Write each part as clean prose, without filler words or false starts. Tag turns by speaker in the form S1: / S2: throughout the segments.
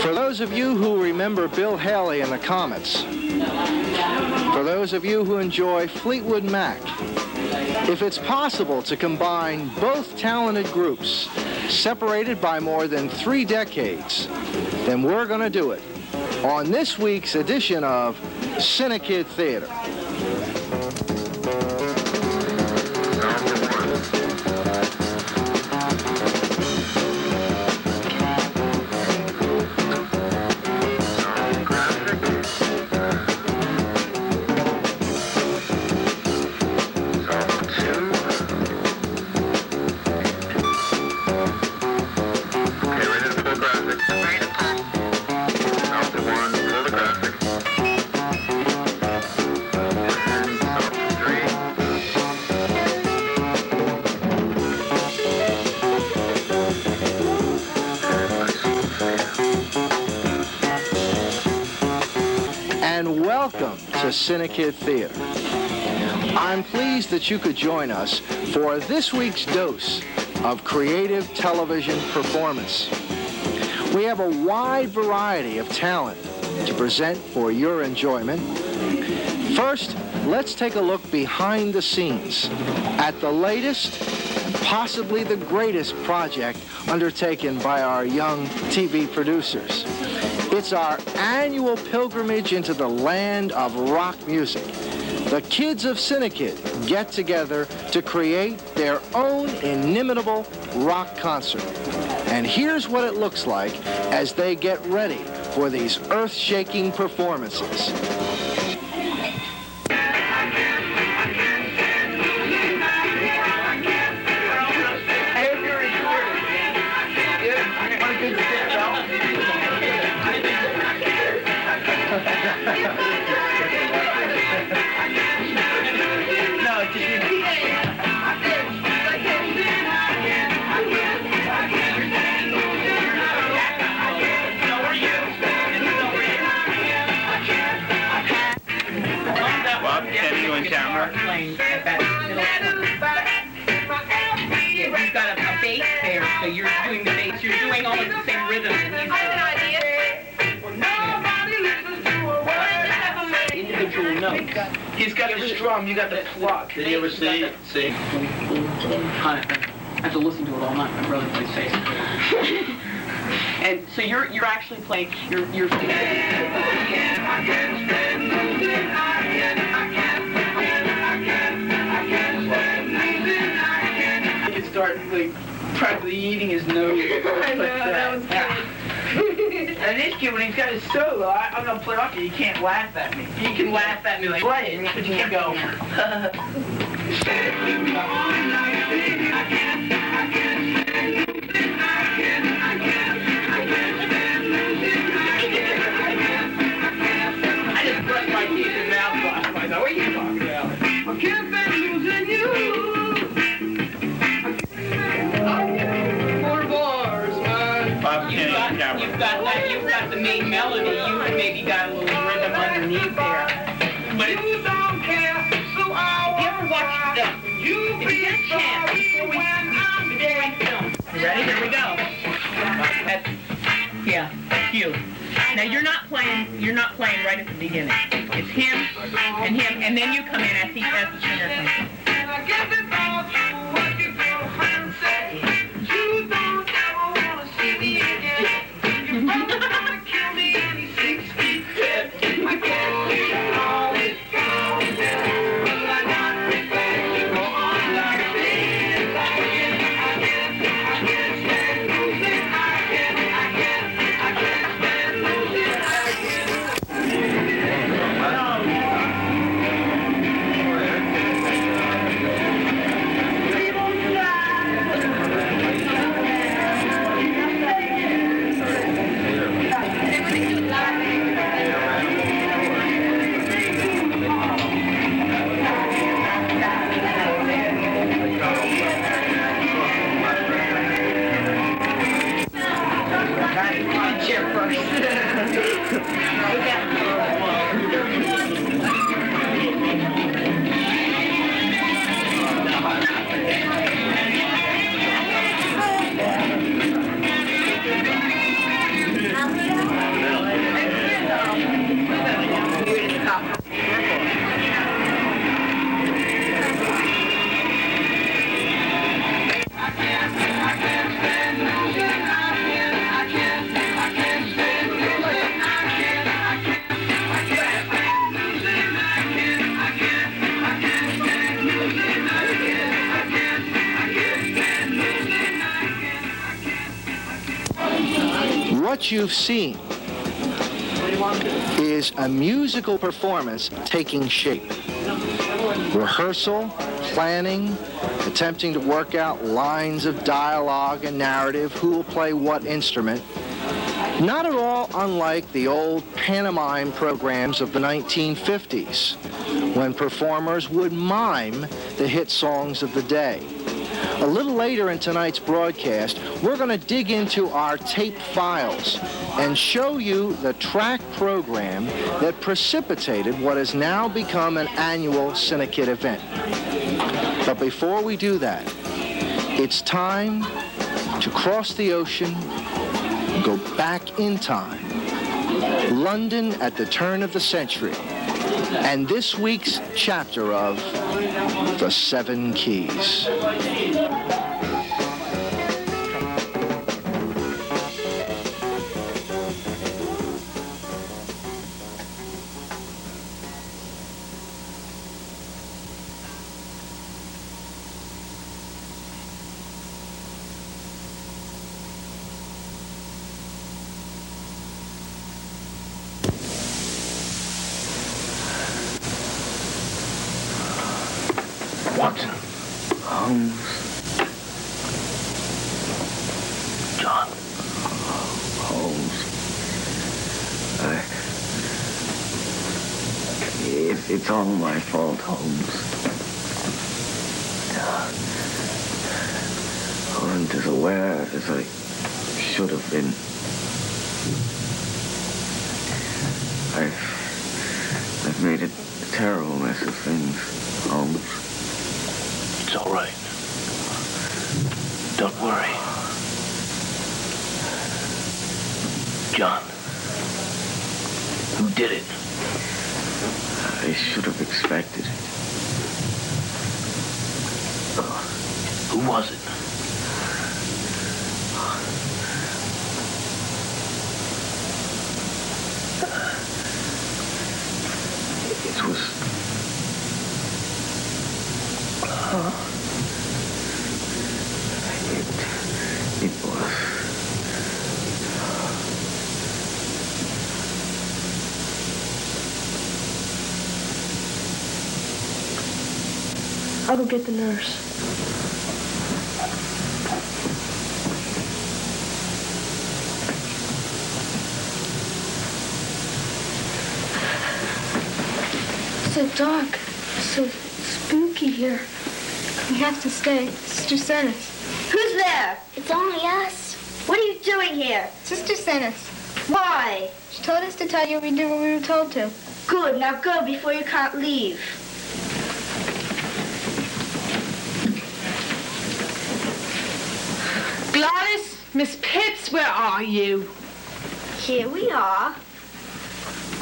S1: For those of you who remember Bill Haley and the Comets, for those of you who enjoy Fleetwood Mac, if it's possible to combine both talented groups, separated by more than 3 decades, then we're going to do it on this week's edition of CINEKYD Theater. Welcome to CINEKYD Theater. I'm pleased that you could join us for this week's dose of creative television performance. We have a wide variety of talent to present for your enjoyment. First, let's take a look behind the scenes at the latest, possibly the greatest project undertaken by our young TV producers. It's our annual pilgrimage into the land of rock music. The kids of CINEKYD get together to create their own inimitable rock concert. And here's what it looks like as they get ready for these earth-shaking performances.
S2: You've got a bass there, so you're doing the bass. You're doing all of the same rhythms. I have an idea. Individual notes.
S3: He's got the strum, you got the pluck.
S4: Did you ever see?
S2: I have to listen to it all night. My brother plays bass. And so you're actually playing. You're
S3: You can start like practically eating his nose.
S2: I know, that was good.
S3: And this kid, when he's got his solo, I'm gonna play off you. You can't laugh at me. You can laugh at me like play it, but you can't go. I just brushed my teeth and mouthwash. I thought, what are you talking about? I can't stand losing you. 4 bars, man.
S2: You've got the main melody. You've maybe got a little rhythm underneath there. But it's,
S3: You don't care, so I
S2: you ever watch the? If you get a chance before we film. You ready? Here we go. That's, yeah, that's you. Now you're not playing right at the beginning. It's him, and then you come in as the singer comes in.
S3: And I get the thought what your girlfriend say. You don't ever want to see me again. You're probably gonna kill me and he's 6 feet dead. I can't see all this going down. But I got respect to go on like this. I can't stand losing. I can't stand losing.
S2: Chair first.
S1: what you've seen is a musical performance taking shape. Rehearsal, planning, attempting to work out lines of dialogue and narrative, who will play what instrument. Not at all unlike the old pantomime programs of the 1950s, when performers would mime the hit songs of the day. A little later in tonight's broadcast, we're going to dig into our tape files and show you the track program that precipitated what has now become an annual CINEKYD event. But before we do that, it's time to cross the ocean and go back in time. London at the turn of the century, and this week's chapter of The Seven Keys.
S4: Watson. Holmes. John. Holmes. It's all my fault, Holmes. I wasn't as aware as I should have been. I've made a terrible mess of things, Holmes.
S5: It's all right. Don't worry. John, who did it?
S4: I should have expected it.
S5: Who was it?
S4: It was... It was...
S6: I'll go get the nurse. It's so dark, so spooky here. We have to stay. Sister sent us.
S7: Who's there? It's only us. What are you doing here?
S6: Sister sent us.
S7: Why?
S6: She told us to tell you we did what we were told to.
S7: Good. Now go before you can't leave.
S2: Gladys, Miss Pitts, where are you?
S7: Here we are.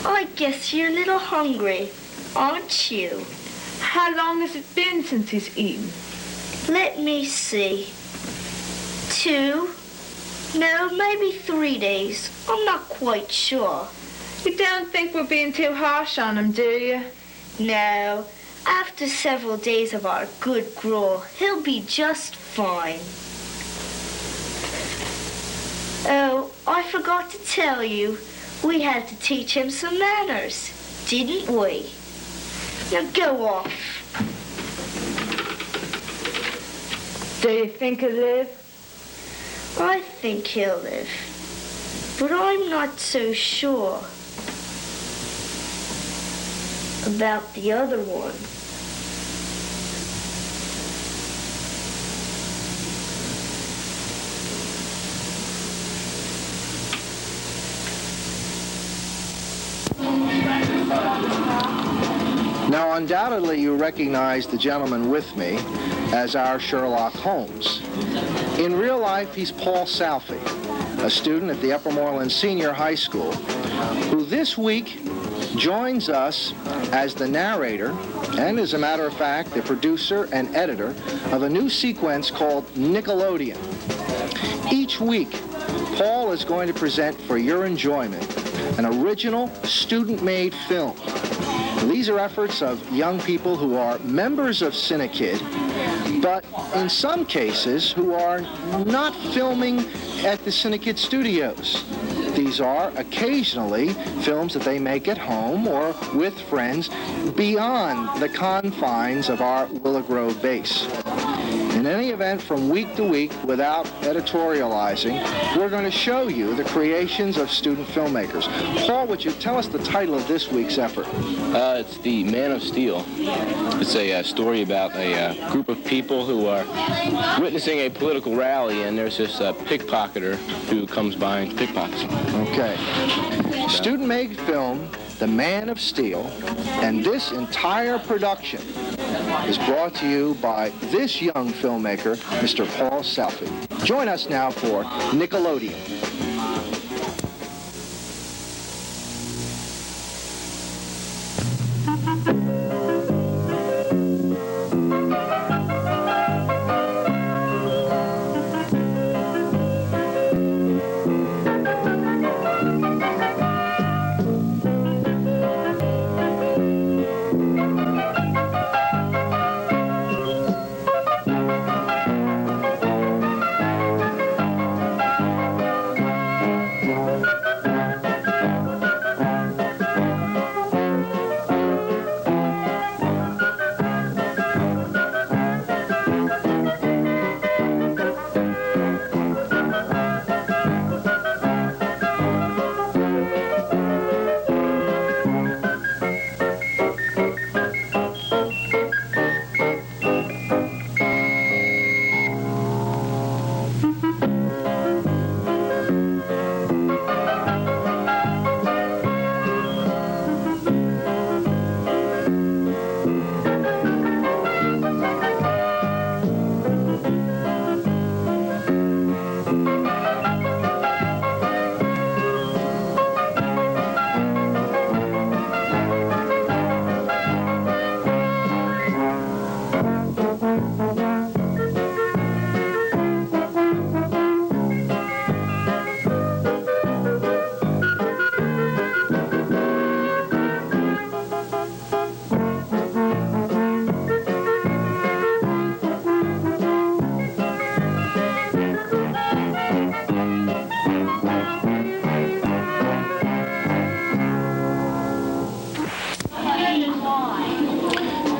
S7: I guess you're a little hungry, aren't you?
S2: How long has it been since he's eaten?
S7: Let me see. 2, no, maybe 3 days. I'm not quite sure.
S2: You don't think we're being too harsh on him, do you?
S7: No, after several days of our good gruel, he'll be just fine. Oh, I forgot to tell you. We had to teach him some manners, didn't we? Now go off.
S2: Do you think he'll live?
S7: I think he'll live, but I'm not so sure about the other one.
S1: Now, undoubtedly, you recognize the gentleman with me as our Sherlock Holmes. In real life, he's Paul Salfie, a student at the Upper Moreland Senior High School, who this week joins us as the narrator and, as a matter of fact, the producer and editor of a new sequence called Nickelodeon. Each week, Paul is going to present for your enjoyment an original student-made film. These are efforts of young people who are members of CINEKYD, but in some cases who are not filming at the CINEKYD studios. These are occasionally films that they make at home or with friends beyond the confines of our Willow Grove base. In any event, from week to week, without editorializing, we're going to show you the creations of student filmmakers. Paul, would you tell us the title of this week's effort?
S8: It's The Man of Steel. It's a story about a group of people who are witnessing a political rally, and there's this pickpocketer who comes by and pickpockets them.
S1: Okay. Student-made film, The Man of Steel, and this entire production is brought to you by this young filmmaker, Mr. Paul Salfi. Join us now for Nickelodeon.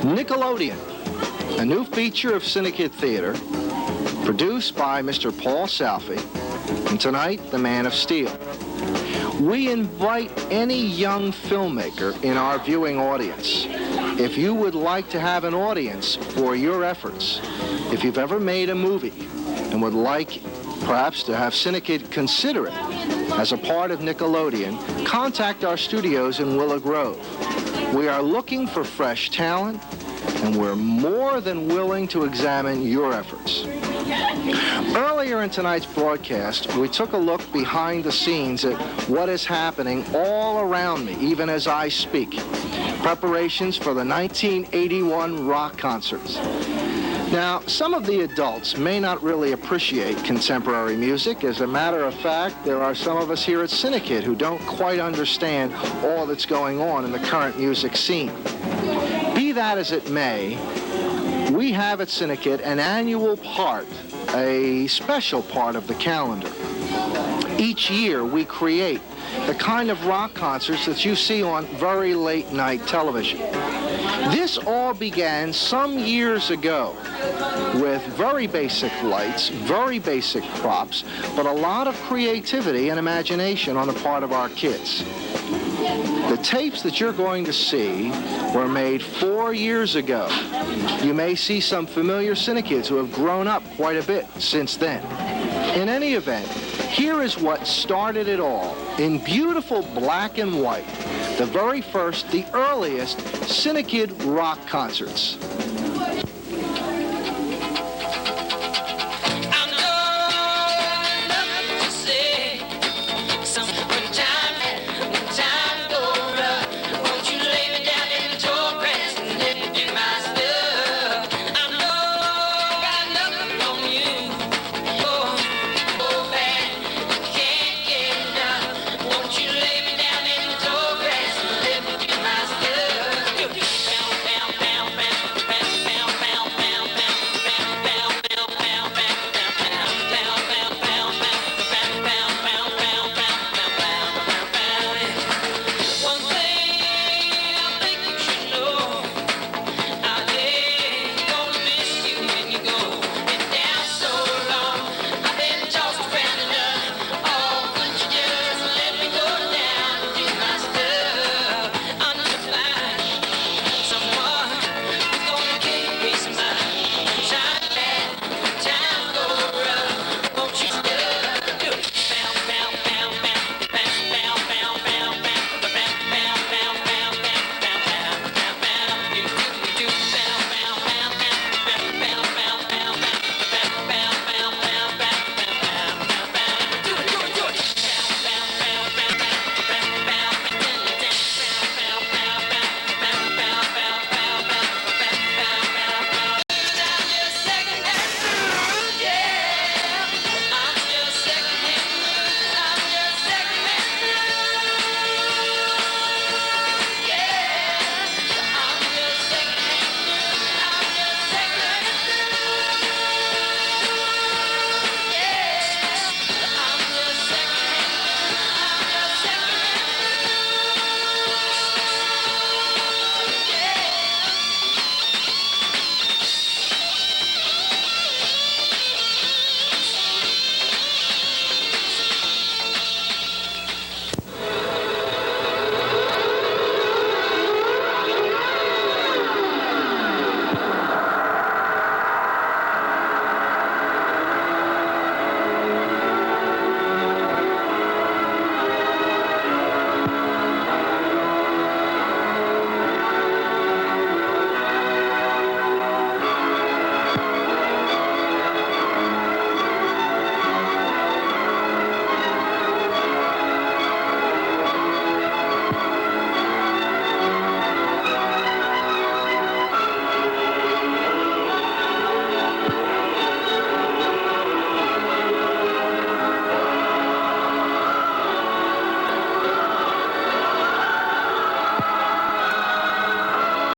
S1: Nickelodeon, a new feature of CINEKYD Theater, produced by Mr. Paul Salfi, and tonight, The Man of Steel. We invite any young filmmaker in our viewing audience. If you would like to have an audience for your efforts, if you've ever made a movie and would like perhaps to have CINEKYD consider it as a part of Nickelodeon, contact our studios in Willow Grove. We are looking for fresh talent, and we're more than willing to examine your efforts. Earlier in tonight's broadcast, we took a look behind the scenes at what is happening all around me, even as I speak. Preparations for the 1981 rock concerts. Now, some of the adults may not really appreciate contemporary music. As a matter of fact, there are some of us here at CINEKYD who don't quite understand all that's going on in the current music scene. Be that as it may, we have at CINEKYD an annual part, a special part of the calendar. Each year we create the kind of rock concerts that you see on very late night television. This all began some years ago with very basic lights, very basic props, but a lot of creativity and imagination on the part of our kids. The tapes that you're going to see were made 4 years ago. You may see some familiar CINEKYDs who have grown up quite a bit since then. In any event, here is what started it all in beautiful black and white. The very first, the earliest CINEKYD rock concerts.